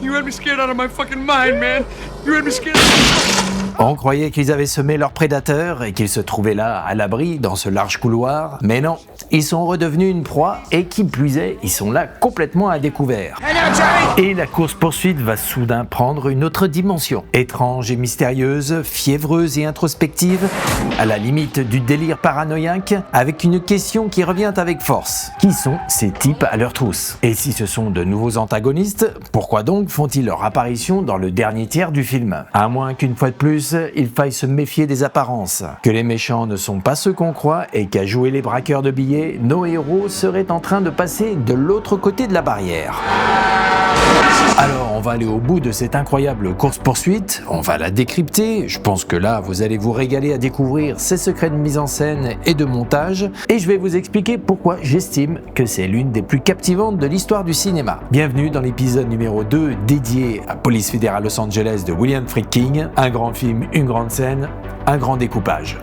You had me scared out of my fucking mind, man. You had me scared. On croyait qu'ils avaient semé leur prédateur et qu'ils se trouvaient là, à l'abri, dans ce large couloir. Mais non, ils sont redevenus une proie et qui plus est, ils sont là complètement à découvert. Et la course-poursuite va soudain prendre une autre dimension. Étrange et mystérieuse, fiévreuse et introspective, à la limite du délire paranoïaque, avec une question qui revient avec force. Qui sont ces types à leur trousse? Et si ce sont de nouveaux antagonistes, pourquoi donc font-ils leur apparition dans le dernier tiers du film? À moins qu'une fois de plus, il faille se méfier des apparences. Que les méchants ne sont pas ceux qu'on croit et qu'à jouer les braqueurs de billets, nos héros seraient en train de passer de l'autre côté de la barrière. Alors on va aller au bout de cette incroyable course-poursuite, on va la décrypter, je pense que là vous allez vous régaler à découvrir ses secrets de mise en scène et de montage, et je vais vous expliquer pourquoi j'estime que c'est l'une des plus captivantes de l'histoire du cinéma. Bienvenue dans l'épisode numéro 2 dédié à Police fédérale Los Angeles de William Friedkin, un grand film, une grande scène, un grand découpage.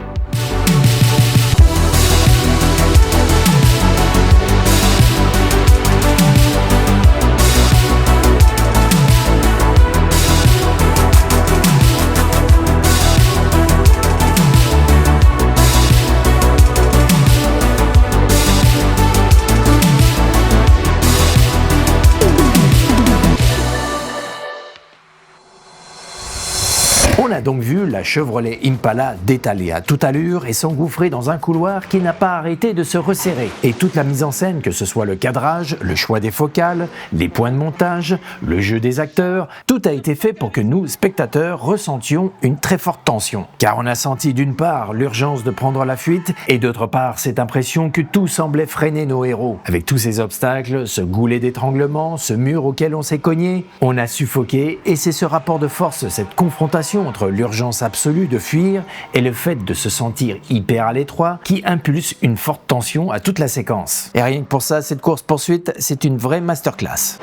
On a donc vu la Chevrolet Impala détaler à toute allure et s'engouffrer dans un couloir qui n'a pas arrêté de se resserrer. Et toute la mise en scène, que ce soit le cadrage, le choix des focales, les points de montage, le jeu des acteurs, tout a été fait pour que nous, spectateurs, ressentions une très forte tension. Car on a senti d'une part l'urgence de prendre la fuite et d'autre part cette impression que tout semblait freiner nos héros. Avec tous ces obstacles, ce goulet d'étranglement, ce mur auquel on s'est cogné, on a suffoqué et c'est ce rapport de force, cette confrontation entre l'urgence absolue de fuir et le fait de se sentir hyper à l'étroit qui impulse une forte tension à toute la séquence. Et rien que pour ça, cette course-poursuite, c'est une vraie masterclass.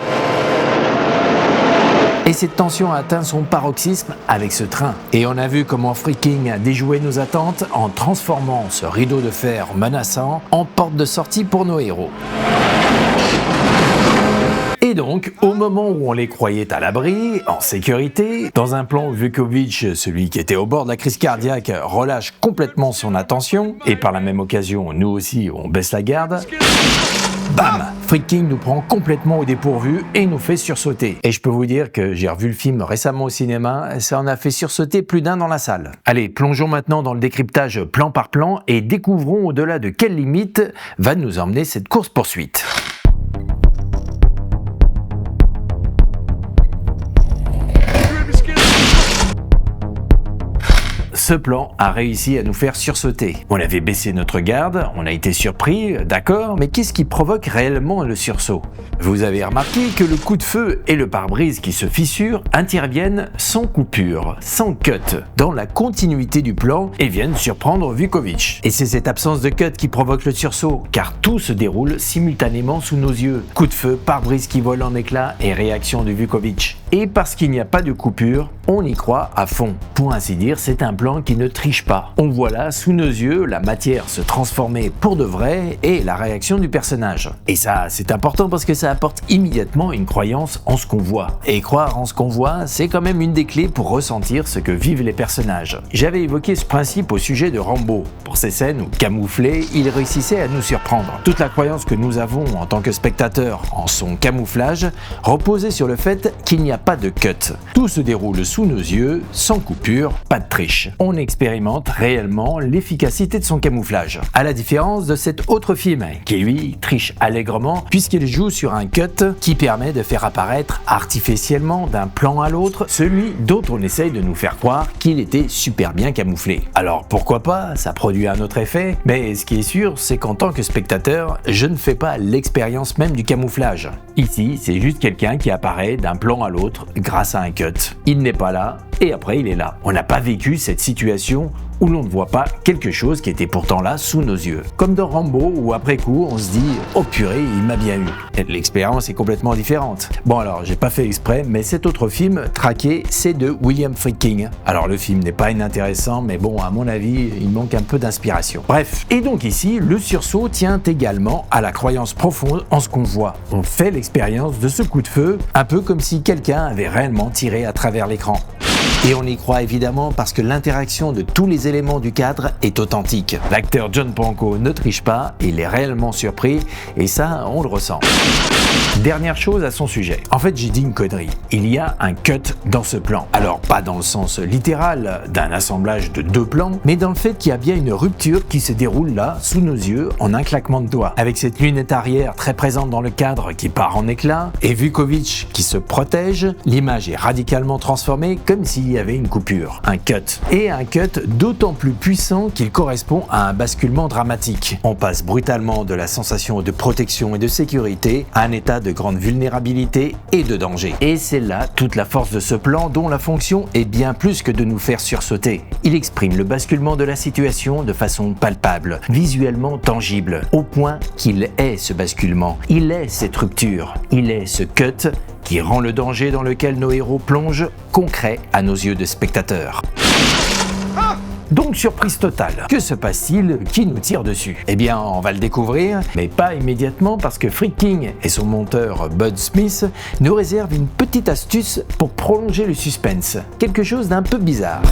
Et cette tension a atteint son paroxysme avec ce train. Et on a vu comment Friedkin a déjoué nos attentes en transformant ce rideau de fer menaçant en porte de sortie pour nos héros. Et donc, au moment où on les croyait à l'abri, en sécurité, dans un plan où Vukovich, celui qui était au bord de la crise cardiaque, relâche complètement son attention, et par la même occasion, nous aussi, on baisse la garde, bam! Friedkin nous prend complètement au dépourvu et nous fait sursauter. Et je peux vous dire que j'ai revu le film récemment au cinéma, ça en a fait sursauter plus d'un dans la salle. Allez, plongeons maintenant dans le décryptage plan par plan et découvrons au-delà de quelles limites va nous emmener cette course-poursuite. Ce plan a réussi à nous faire sursauter. On avait baissé notre garde, on a été surpris, d'accord, mais qu'est-ce qui provoque réellement le sursaut? Vous avez remarqué que le coup de feu et le pare-brise qui se fissure interviennent sans coupure, sans cut, dans la continuité du plan et viennent surprendre Vukovich. Et c'est cette absence de cut qui provoque le sursaut, car tout se déroule simultanément sous nos yeux. Coup de feu, pare-brise qui vole en éclats et réaction de Vukovich. Et parce qu'il n'y a pas de coupure, on y croit à fond. Pour ainsi dire, c'est un plan qui ne triche pas. On voit là, sous nos yeux, la matière se transformer pour de vrai et la réaction du personnage. Et ça, c'est important parce que ça apporte immédiatement une croyance en ce qu'on voit. Et croire en ce qu'on voit, c'est quand même une des clés pour ressentir ce que vivent les personnages. J'avais évoqué ce principe au sujet de Rambo. Pour ces scènes où, camouflé, il réussissait à nous surprendre. Toute la croyance que nous avons en tant que spectateurs en son camouflage reposait sur le fait qu'il n'y a pas de cut. Tout se déroule sous nos yeux, sans coupure, pas de triche. On expérimente réellement l'efficacité de son camouflage. À la différence de cet autre film, qui lui triche allègrement, puisqu'il joue sur un cut qui permet de faire apparaître artificiellement d'un plan à l'autre celui dont on essaye de nous faire croire qu'il était super bien camouflé. Alors pourquoi pas, ça produit un autre effet, mais ce qui est sûr, c'est qu'en tant que spectateur, je ne fais pas l'expérience même du camouflage. Ici, c'est juste quelqu'un qui apparaît d'un plan à l'autre grâce à un cut. Il n'est pas là, et après il est là. On n'a pas vécu cette situation où l'on ne voit pas quelque chose qui était pourtant là sous nos yeux. Comme dans Rambo, où après coup on se dit « Oh purée, il m'a bien eu ». L'expérience est complètement différente. Bon alors, j'ai pas fait exprès, mais cet autre film, Traqué, c'est de William Friedkin. Alors le film n'est pas inintéressant, mais bon, à mon avis, il manque un peu d'inspiration. Bref, et donc ici, le sursaut tient également à la croyance profonde en ce qu'on voit. On fait l'expérience de ce coup de feu, un peu comme si quelqu'un avait réellement tiré à travers l'écran. Et on y croit évidemment parce que l'interaction de tous les éléments du cadre est authentique. L'acteur John Pankow ne triche pas, il est réellement surpris et ça, on le ressent. Dernière chose à son sujet. En fait, j'ai dit une connerie. Il y a un cut dans ce plan. Alors, pas dans le sens littéral d'un assemblage de deux plans, mais dans le fait qu'il y a bien une rupture qui se déroule là, sous nos yeux, en un claquement de doigts. Avec cette lunette arrière très présente dans le cadre qui part en éclats, et Vukovic qui se protège, l'image est radicalement transformée comme s'il y avait une coupure. Un cut. Et un cut d'autant plus puissant qu'il correspond à un basculement dramatique. On passe brutalement de la sensation de protection et de sécurité à un état de grande vulnérabilité et de danger. Et c'est là toute la force de ce plan dont la fonction est bien plus que de nous faire sursauter. Il exprime le basculement de la situation de façon palpable, visuellement tangible, au point qu'il est ce basculement, il est cette rupture, il est ce cut qui rend le danger dans lequel nos héros plongent concret à nos yeux de spectateurs. Donc surprise totale. Que se passe-t-il? Qui nous tire dessus? Eh bien, on va le découvrir, mais pas immédiatement parce que Friedkin et son monteur Bud Smith nous réservent une petite astuce pour prolonger le suspense. Quelque chose d'un peu bizarre.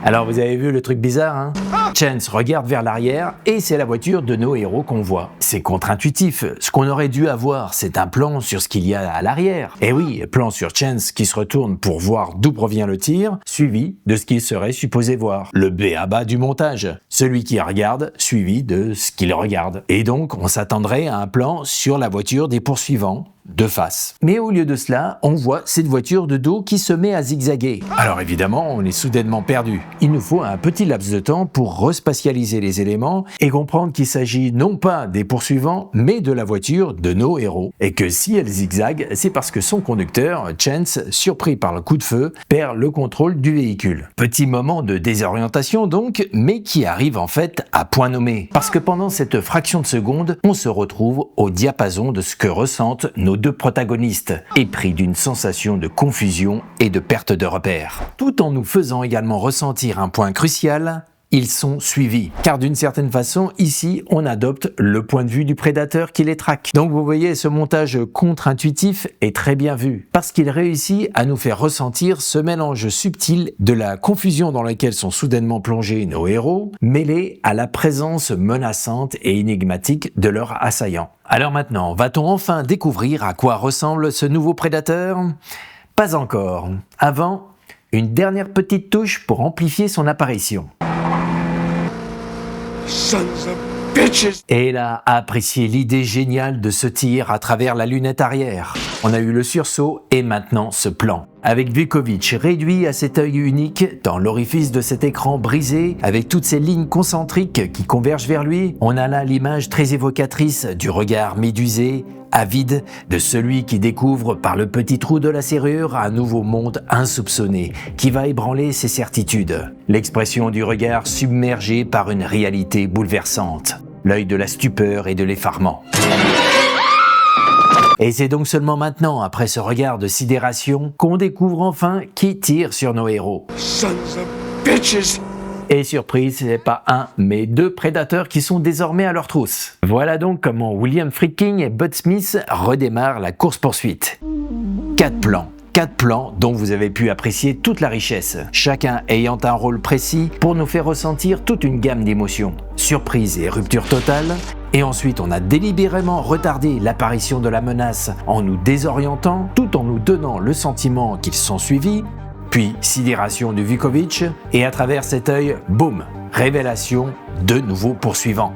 Alors vous avez vu le truc bizarre, hein? Chance regarde vers l'arrière et c'est la voiture de nos héros qu'on voit. C'est contre-intuitif. Ce qu'on aurait dû avoir, c'est un plan sur ce qu'il y a à l'arrière. Et oui, plan sur Chance qui se retourne pour voir d'où provient le tir, suivi de ce qu'il serait supposé voir. Le b.a.-ba du montage. Celui qui regarde, suivi de ce qu'il regarde. Et donc, on s'attendrait à un plan sur la voiture des poursuivants, de face. Mais au lieu de cela, on voit cette voiture de dos qui se met à zigzaguer. Alors évidemment, on est soudainement perdu. Il nous faut un petit laps de temps pour respatialiser les éléments et comprendre qu'il s'agit non pas des poursuivants, mais de la voiture de nos héros. Et que si elle zigzague, c'est parce que son conducteur, Chance, surpris par le coup de feu, perd le contrôle du véhicule. Petit moment de désorientation donc, mais qui arrive en fait à point nommé. Parce que pendant cette fraction de seconde, on se retrouve au diapason de ce que ressentent nos deux protagonistes, épris d'une sensation de confusion et de perte de repère. Tout en nous faisant également ressentir un point crucial, ils sont suivis. Car d'une certaine façon, ici, on adopte le point de vue du prédateur qui les traque. Donc vous voyez, ce montage contre-intuitif est très bien vu, parce qu'il réussit à nous faire ressentir ce mélange subtil de la confusion dans laquelle sont soudainement plongés nos héros, mêlé à la présence menaçante et énigmatique de leur assaillant. Alors maintenant, va-t-on enfin découvrir à quoi ressemble ce nouveau prédateur? Pas encore. Avant, une dernière petite touche pour amplifier son apparition. Sons of bitches! Et là, à apprécier l'idée géniale de ce tir à travers la lunette arrière. On a eu le sursaut et maintenant ce plan. Avec Vukovic réduit à cet œil unique, dans l'orifice de cet écran brisé, avec toutes ces lignes concentriques qui convergent vers lui, on a là l'image très évocatrice du regard médusé, avide, de celui qui découvre par le petit trou de la serrure un nouveau monde insoupçonné, qui va ébranler ses certitudes. L'expression du regard submergé par une réalité bouleversante. L'œil de la stupeur et de l'effarement. Et c'est donc seulement maintenant, après ce regard de sidération, qu'on découvre enfin qui tire sur nos héros. Sons of bitches! Et surprise, c'est pas un, mais deux prédateurs qui sont désormais à leur trousse. Voilà donc comment William Friedkin et Bud Smith redémarrent la course-poursuite. 4 plans dont vous avez pu apprécier toute la richesse, chacun ayant un rôle précis pour nous faire ressentir toute une gamme d'émotions. Surprise et rupture totale, et ensuite on a délibérément retardé l'apparition de la menace en nous désorientant, tout en nous donnant le sentiment qu'ils sont suivis, puis sidération de Vukovic, et à travers cet œil, boum, révélation de nouveaux poursuivants.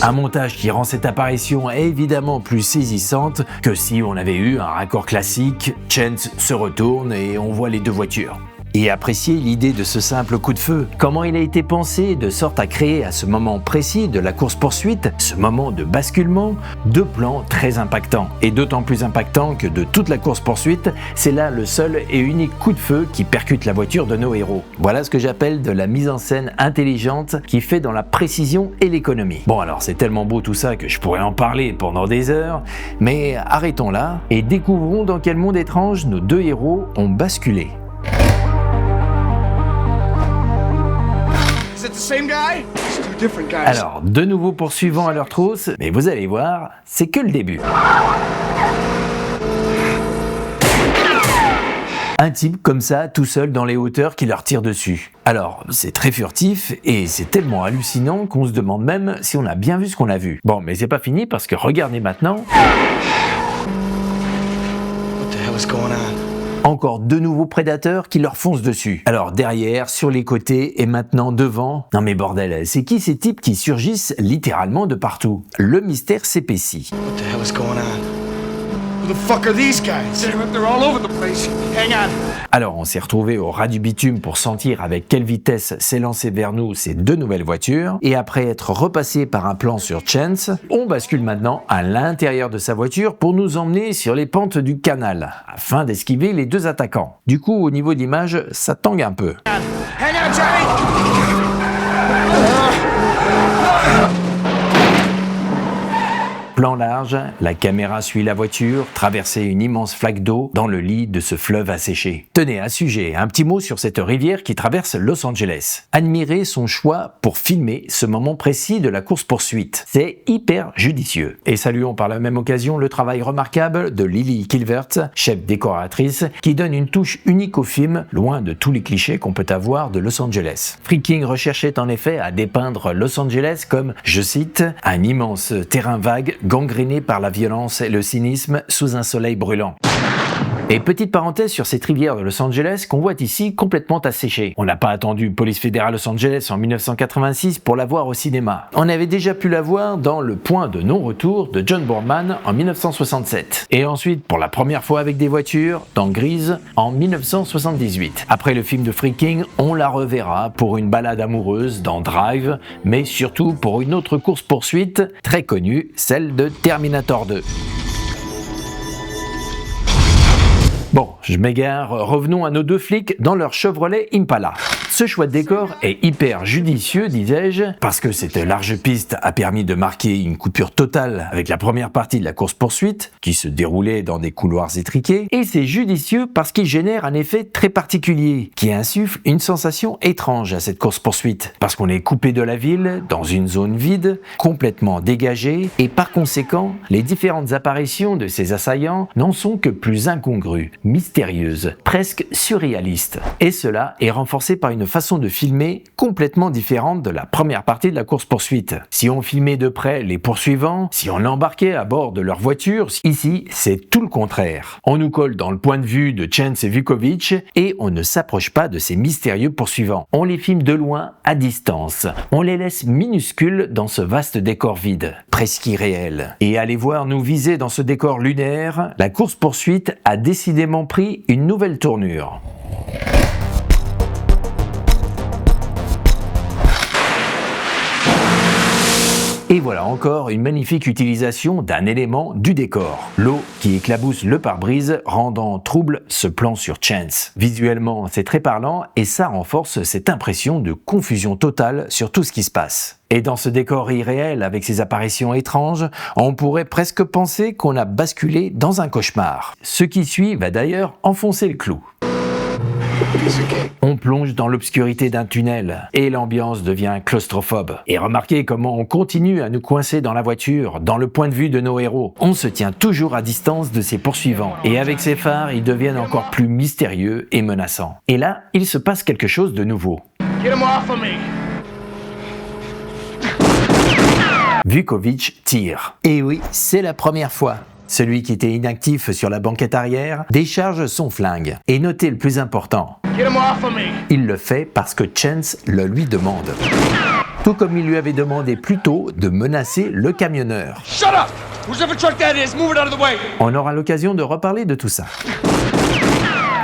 Un montage qui rend cette apparition évidemment plus saisissante que si on avait eu un raccord classique, Chance se retourne et on voit les deux voitures. et apprécier l'idée de ce simple coup de feu. Comment il a été pensé de sorte à créer à ce moment précis de la course-poursuite, ce moment de basculement, deux plans très impactants. Et d'autant plus impactants que de toute la course-poursuite, c'est là le seul et unique coup de feu qui percute la voiture de nos héros. Voilà ce que j'appelle de la mise en scène intelligente qui fait dans la précision et l'économie. Bon alors c'est tellement beau tout ça que je pourrais en parler pendant des heures, mais arrêtons là et découvrons dans quel monde étrange nos deux héros ont basculé. Is it the same guy? It's two different guys. Alors, de nouveaux poursuivants à leur trousse, mais vous allez voir, c'est que le début. Un type comme ça, tout seul dans les hauteurs qui leur tire dessus. Alors, c'est très furtif et c'est tellement hallucinant qu'on se demande même si on a bien vu ce qu'on a vu. Bon, mais c'est pas fini parce que regardez maintenant. What the hell is going on? Encore deux nouveaux prédateurs qui leur foncent dessus. Alors derrière, sur les côtés et maintenant devant. Non mais bordel, c'est qui ces types qui surgissent littéralement de partout? Le mystère s'épaissit. What the hell is going on? Who the fuck are these guys? Damn it, they're all over the place. Hang on. Alors on s'est retrouvé au ras du bitume pour sentir avec quelle vitesse s'élançaient vers nous ces deux nouvelles voitures. Et après être repassé par un plan sur Chance, on bascule maintenant à l'intérieur de sa voiture pour nous emmener sur les pentes du canal, afin d'esquiver les deux attaquants. Du coup, au niveau de l'image, ça tangue un peu. Hang on, Johnny! Plan large, la caméra suit la voiture traverser une immense flaque d'eau dans le lit de ce fleuve asséché. Tenez, à ce sujet, un petit mot sur cette rivière qui traverse Los Angeles. Admirez son choix pour filmer ce moment précis de la course-poursuite. C'est hyper judicieux. Et saluons par la même occasion le travail remarquable de Lily Kilvert, chef décoratrice, qui donne une touche unique au film, loin de tous les clichés qu'on peut avoir de Los Angeles. Freaking recherchait en effet à dépeindre Los Angeles comme, je cite, un immense terrain vague gangréné par la violence et le cynisme sous un soleil brûlant. Et petite parenthèse sur cette rivière de Los Angeles qu'on voit ici complètement asséchée. On n'a pas attendu Police fédérale Los Angeles en 1986 pour la voir au cinéma. On avait déjà pu la voir dans Le point de non-retour de John Boorman en 1967. Et ensuite, pour la première fois avec des voitures, dans Grise en 1978. Après le film de Freaking, on la reverra pour une balade amoureuse dans Drive, mais surtout pour une autre course-poursuite très connue, celle de Terminator 2. Bon, je m'égare, revenons à nos deux flics dans leur Chevrolet Impala. Ce choix de décor est hyper judicieux, disais-je, parce que cette large piste a permis de marquer une coupure totale avec la première partie de la course-poursuite, qui se déroulait dans des couloirs étriqués, et c'est judicieux parce qu'il génère un effet très particulier, qui insuffle une sensation étrange à cette course-poursuite, parce qu'on est coupé de la ville, dans une zone vide, complètement dégagée, et par conséquent, les différentes apparitions de ces assaillants n'en sont que plus incongrues, mystérieuses, presque surréalistes. Et cela est renforcé par une façon de filmer complètement différente de la première partie de la course-poursuite. Si on filmait de près les poursuivants, si on embarquait à bord de leur voiture, ici, c'est tout le contraire. On nous colle dans le point de vue de Chance et Vukovich et on ne s'approche pas de ces mystérieux poursuivants. On les filme de loin, à distance. On les laisse minuscules dans ce vaste décor vide, presque irréel. Et allez voir nous viser dans ce décor lunaire, la course-poursuite a décidément pris une nouvelle tournure. Et voilà encore une magnifique utilisation d'un élément du décor. L'eau qui éclabousse le pare-brise, rendant trouble ce plan sur Chance. Visuellement, c'est très parlant et ça renforce cette impression de confusion totale sur tout ce qui se passe. Et dans ce décor irréel avec ses apparitions étranges, on pourrait presque penser qu'on a basculé dans un cauchemar. Ce qui suit va d'ailleurs enfoncer le clou. On plonge dans l'obscurité d'un tunnel et l'ambiance devient claustrophobe. Et remarquez comment on continue à nous coincer dans la voiture, dans le point de vue de nos héros. On se tient toujours à distance de ses poursuivants. Et avec ses phares, ils deviennent encore plus mystérieux et menaçants. Et là, il se passe quelque chose de nouveau. Vukovich tire. Et oui, c'est la première fois. Celui qui était inactif sur la banquette arrière décharge son flingue. Et notez le plus important. Il le fait parce que Chance le lui demande. Tout comme il lui avait demandé plus tôt de menacer le camionneur. On aura l'occasion de reparler de tout ça.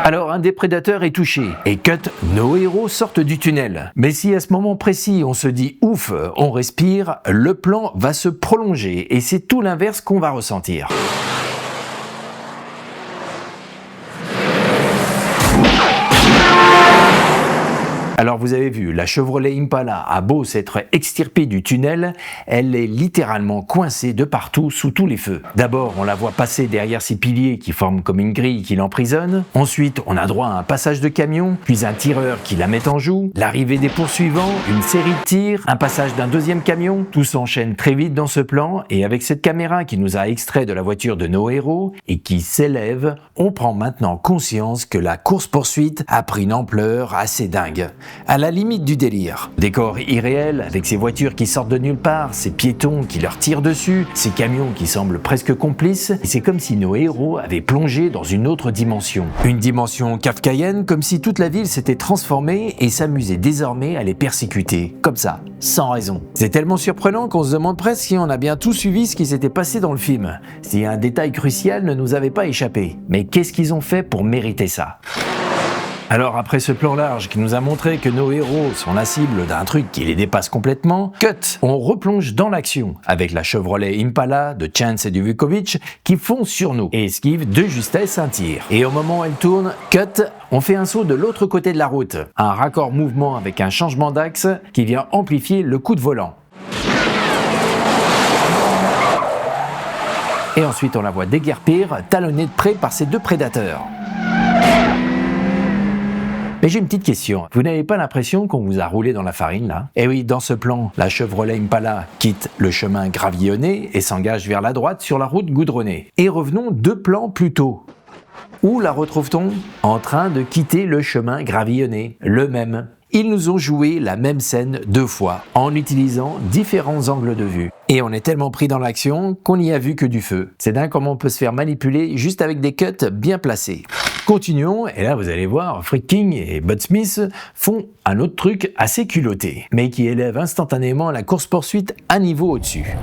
Alors un des prédateurs est touché et cut, nos héros sortent du tunnel. Mais si à ce moment précis on se dit ouf, on respire, le plan va se prolonger et c'est tout l'inverse qu'on va ressentir. Alors vous avez vu, la Chevrolet Impala a beau s'être extirpée du tunnel, elle est littéralement coincée de partout sous tous les feux. D'abord, on la voit passer derrière ces piliers qui forment comme une grille qui l'emprisonne. Ensuite, on a droit à un passage de camion, puis un tireur qui la met en joue, l'arrivée des poursuivants, une série de tirs, un passage d'un deuxième camion. Tout s'enchaîne très vite dans ce plan et avec cette caméra qui nous a extrait de la voiture de nos héros et qui s'élève, on prend maintenant conscience que la course-poursuite a pris une ampleur assez dingue. À la limite du délire. Décor irréel, avec ces voitures qui sortent de nulle part, ces piétons qui leur tirent dessus, ces camions qui semblent presque complices, et c'est comme si nos héros avaient plongé dans une autre dimension. Une dimension kafkaïenne, comme si toute la ville s'était transformée et s'amusait désormais à les persécuter, comme ça, sans raison. C'est tellement surprenant qu'on se demande presque si on a bien tout suivi ce qui s'était passé dans le film, si un détail crucial ne nous avait pas échappé. Mais qu'est-ce qu'ils ont fait pour mériter ça ? Alors après ce plan large qui nous a montré que nos héros sont la cible d'un truc qui les dépasse complètement, cut, on replonge dans l'action avec la Chevrolet Impala de Chance et de Vukovic qui foncent sur nous et esquivent de justesse un tir. Et au moment où elle tourne, cut, on fait un saut de l'autre côté de la route, un raccord mouvement avec un changement d'axe qui vient amplifier le coup de volant. Et ensuite on la voit déguerpir, talonnée de près par ses deux prédateurs. Mais j'ai une petite question, vous n'avez pas l'impression qu'on vous a roulé dans la farine là ? Eh oui, dans ce plan, la Chevrolet Impala quitte le chemin gravillonné et s'engage vers la droite sur la route goudronnée. Et revenons 2 plans plus tôt. Où la retrouve-t-on ? En train de quitter le chemin gravillonné, le même. Ils nous ont joué la même scène 2 fois, en utilisant différents angles de vue. Et on est tellement pris dans l'action qu'on n'y a vu que du feu. C'est dingue comment on peut se faire manipuler juste avec des cuts bien placés. Continuons, et là vous allez voir, Freak King et Bud Smith font un autre truc assez culotté, mais qui élève instantanément la course-poursuite un niveau au-dessus.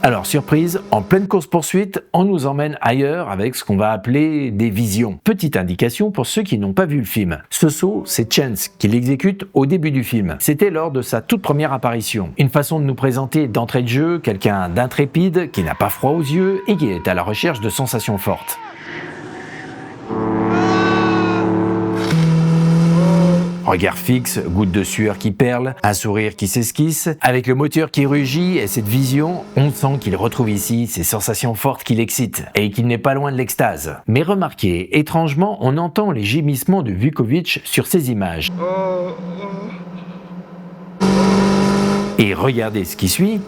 Alors, surprise, en pleine course-poursuite, on nous emmène ailleurs avec ce qu'on va appeler des visions. Petite indication pour ceux qui n'ont pas vu le film. Ce saut, c'est Chance qui l'exécute au début du film. C'était lors de sa toute première apparition. Une façon de nous présenter d'entrée de jeu quelqu'un d'intrépide, qui n'a pas froid aux yeux et qui est à la recherche de sensations fortes. Regard fixe, goutte de sueur qui perle, un sourire qui s'esquisse, avec le moteur qui rugit et cette vision, on sent qu'il retrouve ici ces sensations fortes qui l'excitent et qu'il n'est pas loin de l'extase. Mais remarquez, étrangement, on entend les gémissements de Vukovic sur ces images. Et regardez ce qui suit.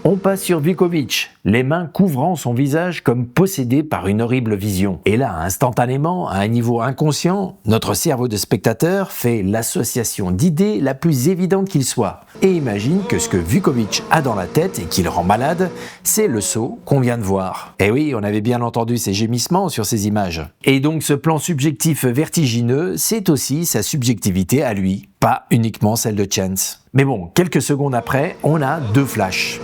On passe sur Vukovic, les mains couvrant son visage comme possédé par une horrible vision. Et là, instantanément, à un niveau inconscient, notre cerveau de spectateur fait l'association d'idées la plus évidente qu'il soit. Et imagine que ce que Vukovic a dans la tête et qui le rend malade, c'est le saut qu'on vient de voir. Et oui, on avait bien entendu ces gémissements sur ces images. Et donc ce plan subjectif vertigineux, c'est aussi sa subjectivité à lui, pas uniquement celle de Chance. Mais bon, quelques secondes après, on a 2 flashs.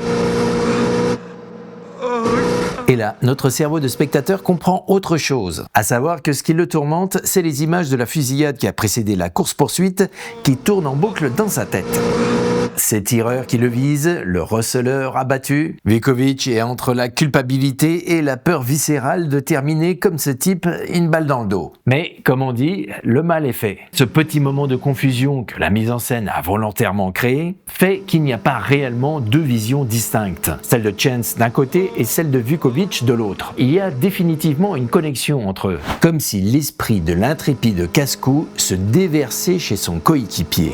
Et là, notre cerveau de spectateur comprend autre chose, à savoir que ce qui le tourmente, c'est les images de la fusillade qui a précédé la course-poursuite qui tournent en boucle dans sa tête. Ces tireurs qui le visent, le receleur abattu, Vukovic est entre la culpabilité et la peur viscérale de terminer comme ce type une balle dans le dos. Mais, comme on dit, le mal est fait. Ce petit moment de confusion que la mise en scène a volontairement créé fait qu'il n'y a pas réellement 2 visions distinctes, celle de Chance d'un côté et celle de Vukovic de l'autre. Il y a définitivement une connexion entre eux, comme si l'esprit de l'intrépide casse-cou se déversait chez son coéquipier.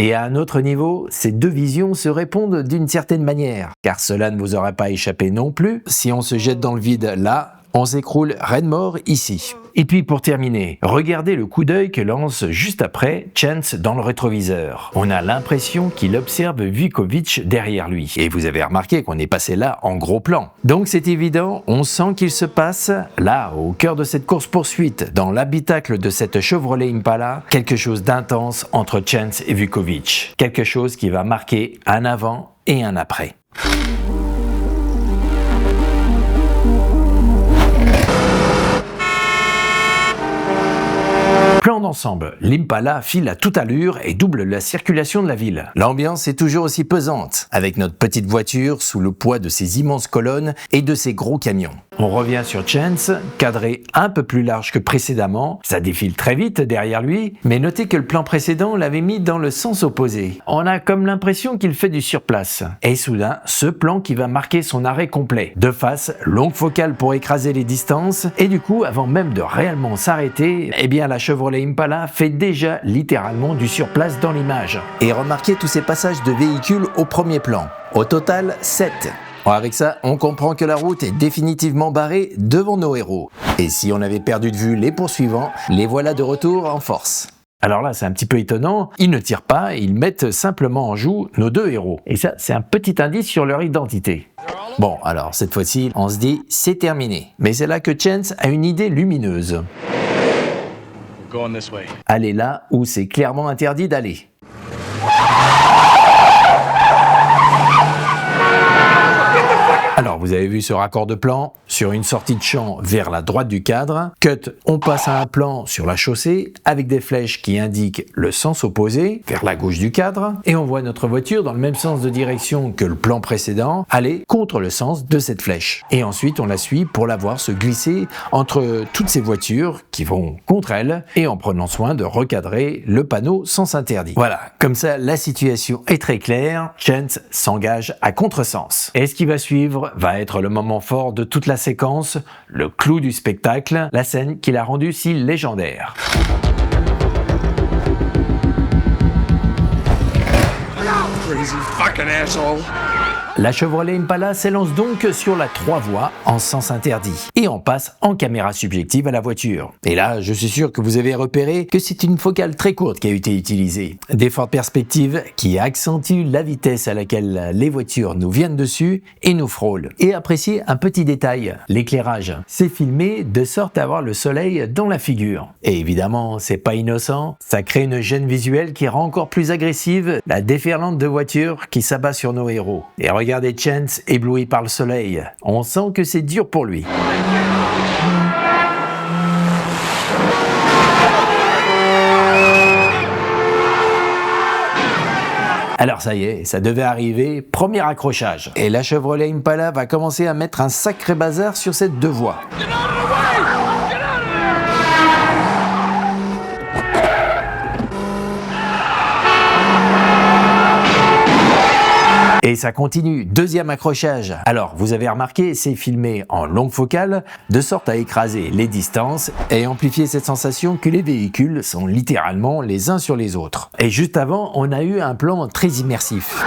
Et à un autre niveau, ces 2 visions se répondent d'une certaine manière, car cela ne vous aurait pas échappé non plus. Si on se jette dans le vide là, on s'écroule raide mort ici. Et puis pour terminer, regardez le coup d'œil que lance juste après Chance dans le rétroviseur. On a l'impression qu'il observe Vukovic derrière lui. Et vous avez remarqué qu'on est passé là en gros plan. Donc c'est évident, on sent qu'il se passe, là, au cœur de cette course-poursuite, dans l'habitacle de cette Chevrolet Impala, quelque chose d'intense entre Chance et Vukovic. Quelque chose qui va marquer un avant et un après. Plan d'ensemble, l'Impala file à toute allure et double la circulation de la ville. L'ambiance est toujours aussi pesante, avec notre petite voiture sous le poids de ses immenses colonnes et de ses gros camions. On revient sur Chance, cadré un peu plus large que précédemment, ça défile très vite derrière lui, mais notez que le plan précédent l'avait mis dans le sens opposé. On a comme l'impression qu'il fait du surplace. Et soudain, ce plan qui va marquer son arrêt complet. De face, longue focale pour écraser les distances, et du coup, avant même de réellement s'arrêter, eh bien la Chevrolet Impala fait déjà littéralement du surplace dans l'image. Et remarquez tous ces passages de véhicules au premier plan. Au total, 7. Avec ça, on comprend que la route est définitivement barrée devant nos héros. Et si on avait perdu de vue les poursuivants, les voilà de retour en force. Alors là, c'est un petit peu étonnant, ils ne tirent pas, ils mettent simplement en joue nos deux héros. Et ça, c'est un petit indice sur leur identité. Bon, alors cette fois-ci, on se dit, c'est terminé. Mais c'est là que Chance a une idée lumineuse. Allez là où c'est clairement interdit d'aller. Alors, vous avez vu ce raccord de plan sur une sortie de champ vers la droite du cadre. Cut, on passe à un plan sur la chaussée avec des flèches qui indiquent le sens opposé, vers la gauche du cadre. Et on voit notre voiture dans le même sens de direction que le plan précédent, aller contre le sens de cette flèche. Et ensuite, on la suit pour la voir se glisser entre toutes ces voitures qui vont contre elle et en prenant soin de recadrer le panneau sens interdit. Voilà, comme ça, la situation est très claire. Chance s'engage à contresens. Et ce qui va suivre va être le moment fort de toute la séquence, le clou du spectacle, la scène qui l'a rendu si légendaire. Crazy fucking asshole. La Chevrolet Impala s'élance donc sur la 3 voies en sens interdit et on passe en caméra subjective à la voiture. Et là, je suis sûr que vous avez repéré que c'est une focale très courte qui a été utilisée. Des fortes perspectives qui accentuent la vitesse à laquelle les voitures nous viennent dessus et nous frôlent. Et appréciez un petit détail, l'éclairage. C'est filmé de sorte à avoir le soleil dans la figure. Et évidemment, c'est pas innocent, ça crée une gêne visuelle qui rend encore plus agressive la déferlante de voitures qui s'abat sur nos héros. Et regardez Chance ébloui par le soleil. On sent que c'est dur pour lui. Alors ça y est, ça devait arriver, premier accrochage. Et la Chevrolet Impala va commencer à mettre un sacré bazar sur cette 2 voies. Et ça continue, deuxième accrochage. Alors, vous avez remarqué, c'est filmé en longue focale, de sorte à écraser les distances et amplifier cette sensation que les véhicules sont littéralement les uns sur les autres. Et juste avant, on a eu un plan très immersif.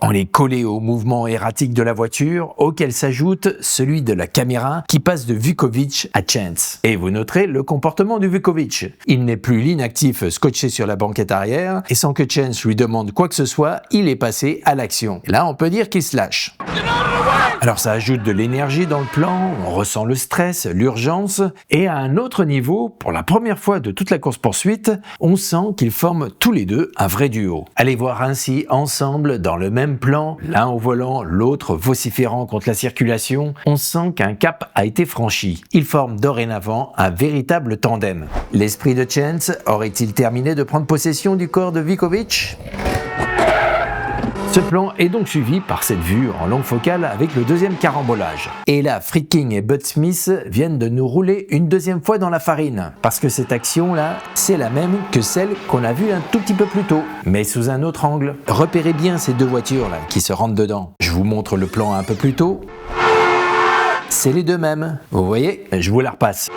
On est collé au mouvement erratique de la voiture, auquel s'ajoute celui de la caméra qui passe de Vukovic à Chance. Et vous noterez le comportement de Vukovic. Il n'est plus l'inactif scotché sur la banquette arrière, et sans que Chance lui demande quoi que ce soit, il est passé à l'action. Là, on peut dire qu'il se lâche. Alors ça ajoute de l'énergie dans le plan, on ressent le stress, l'urgence, et à un autre niveau, pour la première fois de toute la course-poursuite, on sent qu'ils forment tous les deux un vrai duo. Allez voir ainsi ensemble dans le même plan, l'un au volant, l'autre vociférant contre la circulation, on sent qu'un cap a été franchi. Ils forment dorénavant un véritable tandem. L'esprit de Chance aurait-il terminé de prendre possession du corps de Vukovic ? Ce plan est donc suivi par cette vue en longue focale avec le deuxième carambolage. Et là, Frick-King et Bud Smith viennent de nous rouler une deuxième fois dans la farine. Parce que cette action-là, c'est la même que celle qu'on a vue un tout petit peu plus tôt, mais sous un autre angle. Repérez bien ces deux voitures-là qui se rentrent dedans. Je vous montre le plan un peu plus tôt. C'est les deux mêmes. Vous voyez ? Je vous la repasse.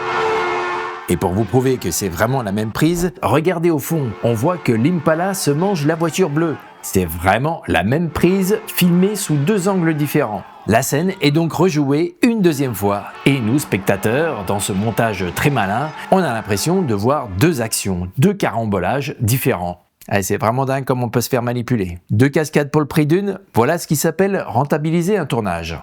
Et pour vous prouver que c'est vraiment la même prise, regardez au fond, on voit que l'Impala se mange la voiture bleue. C'est vraiment la même prise filmée sous 2 angles différents. La scène est donc rejouée une deuxième fois. Et nous, spectateurs, dans ce montage très malin, on a l'impression de voir 2 actions, 2 carambolages différents. Ah, c'est vraiment dingue comme on peut se faire manipuler. 2 cascades pour le prix d'une, voilà ce qui s'appelle rentabiliser un tournage.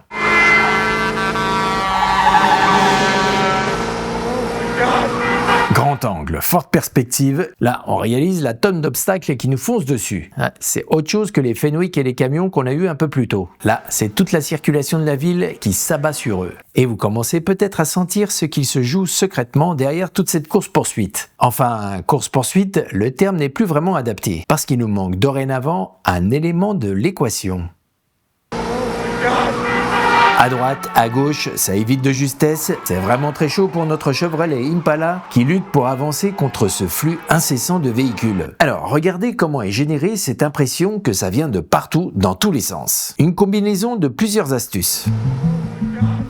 Grand angle, forte perspective, là on réalise la tonne d'obstacles qui nous foncent dessus. C'est autre chose que les Fenwick et les camions qu'on a eu un peu plus tôt. Là, c'est toute la circulation de la ville qui s'abat sur eux. Et vous commencez peut-être à sentir ce qu'il se joue secrètement derrière toute cette course-poursuite. Enfin, course-poursuite, le terme n'est plus vraiment adapté, parce qu'il nous manque dorénavant un élément de l'équation. À droite, à gauche, ça évite de justesse, c'est vraiment très chaud pour notre Chevrolet Impala qui lutte pour avancer contre ce flux incessant de véhicules. Alors, regardez comment est générée cette impression que ça vient de partout, dans tous les sens. Une combinaison de plusieurs astuces.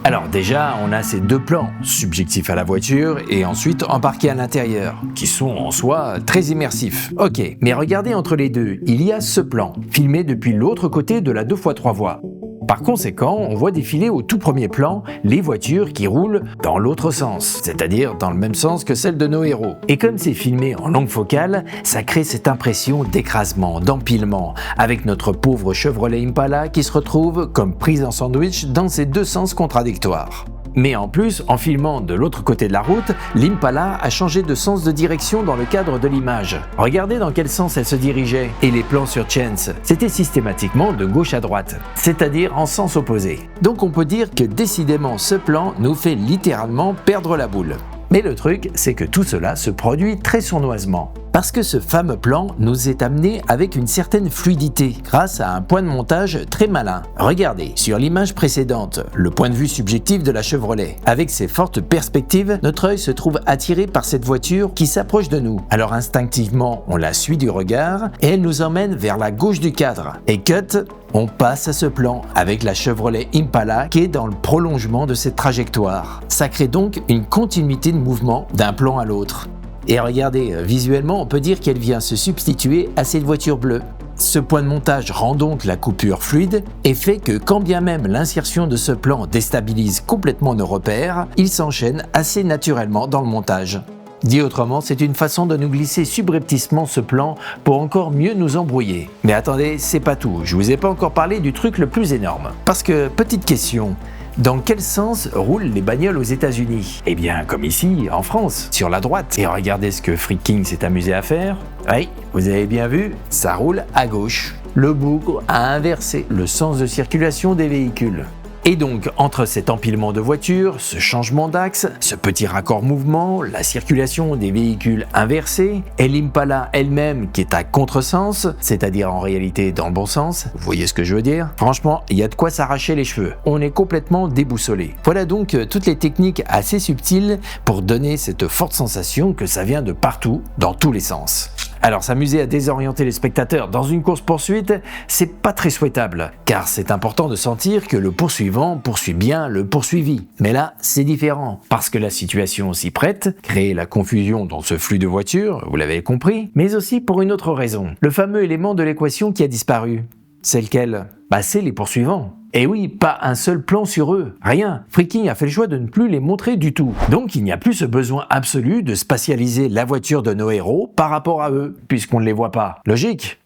Alors déjà, on a ces 2 plans, subjectifs à la voiture et ensuite embarqués à l'intérieur, qui sont en soi très immersifs. Ok, mais regardez entre les deux, il y a ce plan, filmé depuis l'autre côté de la 2x3 voies. Par conséquent, on voit défiler au tout premier plan les voitures qui roulent dans l'autre sens, c'est-à-dire dans le même sens que celle de nos héros. Et comme c'est filmé en longue focale, ça crée cette impression d'écrasement, d'empilement, avec notre pauvre Chevrolet Impala qui se retrouve comme prise en sandwich dans ces 2 sens contradictoires. Mais en plus, en filmant de l'autre côté de la route, l'Impala a changé de sens de direction dans le cadre de l'image. Regardez dans quel sens elle se dirigeait. Et les plans sur Chance, c'était systématiquement de gauche à droite, c'est-à-dire en sens opposé. Donc on peut dire que décidément ce plan nous fait littéralement perdre la boule. Mais le truc, c'est que tout cela se produit très sournoisement. Parce que ce fameux plan nous est amené avec une certaine fluidité, grâce à un point de montage très malin. Regardez, sur l'image précédente, le point de vue subjectif de la Chevrolet. Avec ses fortes perspectives, notre œil se trouve attiré par cette voiture qui s'approche de nous. Alors instinctivement, on la suit du regard et elle nous emmène vers la gauche du cadre. Et cut, on passe à ce plan avec la Chevrolet Impala qui est dans le prolongement de cette trajectoire. Ça crée donc une continuité de mouvement d'un plan à l'autre. Et regardez, visuellement, on peut dire qu'elle vient se substituer à cette voiture bleue. Ce point de montage rend donc la coupure fluide et fait que quand bien même l'insertion de ce plan déstabilise complètement nos repères, il s'enchaîne assez naturellement dans le montage. Dit autrement, c'est une façon de nous glisser subrepticement ce plan pour encore mieux nous embrouiller. Mais attendez, c'est pas tout, je vous ai pas encore parlé du truc le plus énorme. Parce que, petite question, dans quel sens roulent les bagnoles aux États-Unis? Eh bien, comme ici, en France, sur la droite. Et regardez ce que Freak King s'est amusé à faire. Oui, vous avez bien vu, ça roule à gauche. Le bougre a inversé le sens de circulation des véhicules. Et donc, entre cet empilement de voitures, ce changement d'axe, ce petit raccord mouvement, la circulation des véhicules inversés, et l'Impala elle-même qui est à contresens, c'est-à-dire en réalité dans le bon sens, vous voyez ce que je veux dire? Franchement, il y a de quoi s'arracher les cheveux. On est complètement déboussolé. Voilà donc toutes les techniques assez subtiles pour donner cette forte sensation que ça vient de partout, dans tous les sens. Alors s'amuser à désorienter les spectateurs dans une course-poursuite, c'est pas très souhaitable, car c'est important de sentir que le poursuivant poursuit bien le poursuivi. Mais là, c'est différent, parce que la situation s'y prête, créer la confusion dans ce flux de voitures, vous l'avez compris, mais aussi pour une autre raison, le fameux élément de l'équation qui a disparu. C'est lequel? C'est les poursuivants. Et oui, pas un seul plan sur eux, rien. Freak King a fait le choix de ne plus les montrer du tout. Donc il n'y a plus ce besoin absolu de spatialiser la voiture de nos héros par rapport à eux, puisqu'on ne les voit pas. Logique,